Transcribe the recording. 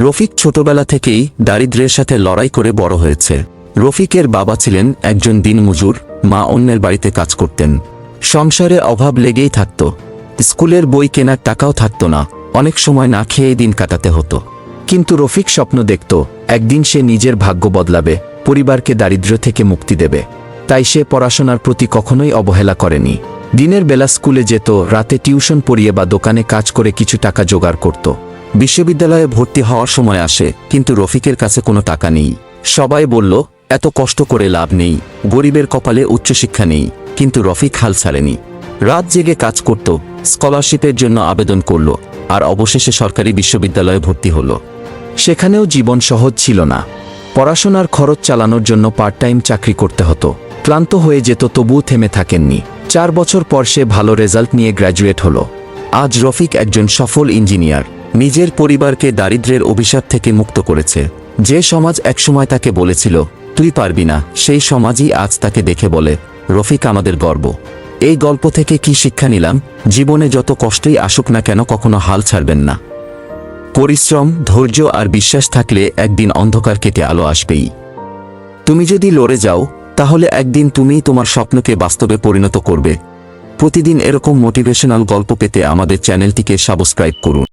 রফিক ছোটবেলা থেকেই দারিদ্র্যের সাথে লড়াই করে বড় হয়েছে। রফিকের বাবা ছিলেন একজন দিনমজুর, মা অন্যের বাড়িতে কাজ করতেন। সংসারে অভাব লেগেই থাকত। স্কুলের বই কেনার টাকাও থাকত না, অনেক সময় না খেয়ে দিন কাটাতে হতো। কিন্তু রফিক স্বপ্ন দেখত একদিন সে নিজের ভাগ্য বদলাবে, পরিবারকে দারিদ্র্য থেকে মুক্তি দেবে। তাই সে পড়াশোনার প্রতি কখনোই অবহেলা করেনি। দিনের বেলা স্কুলে যেত, রাতে টিউশন পড়িয়ে বা দোকানে কাজ করে কিছু টাকা জোগাড় করত। বিশ্ববিদ্যালয়ে ভর্তি হওয়ার সময় আসে, কিন্তু রফিকের কাছে কোনো টাকা নেই। সবাই বলল, এত কষ্ট করে লাভ নেই, গরিবের কপালে উচ্চশিক্ষা নেই। কিন্তু রফিক হাল ছাড়েনি। রাত জেগে কাজ করত, স্কলারশিপের জন্য আবেদন করল, আর অবশেষে সরকারি বিশ্ববিদ্যালয়ে ভর্তি হল। সেখানেও জীবন সহজ ছিল না। পড়াশোনার খরচ চালানোর জন্য পার্ট টাইম চাকরি করতে হতো। ক্লান্ত হয়ে যেত, তবুও থেমে থাকেননি। 4 বছর পর সে ভালো রেজাল্ট নিয়ে গ্র্যাজুয়েট হল। আজ রফিক একজন সফল ইঞ্জিনিয়ার, নিজের পরিবারকে দারিদ্র্যের অভিশাপ থেকে মুক্ত করেছে। যে সমাজ একসময় তাকে বলেছিল তুই পারবি না, সেই সমাজই আজ তাকে দেখে বলে রফিক আমাদের গর্ব। এই গল্প থেকে কি শিক্ষা নিলাম? জীবনে যত কষ্টই আসুক না কেন, কখনো হাল ছাড়বেন না। পরিশ্রম, ধৈর্য আর বিশ্বাস থাকলে একদিন অন্ধকার কেটে আলো আসবেই। তুমি যদি লড়ে যাও, তাহলে একদিন তুমিই তোমার স্বপ্নকে বাস্তবে পরিণত করবে। প্রতিদিন এরকম মোটিভেশনাল গল্প পেতে আমাদের চ্যানেলটিকে সাবস্ক্রাইব করুন।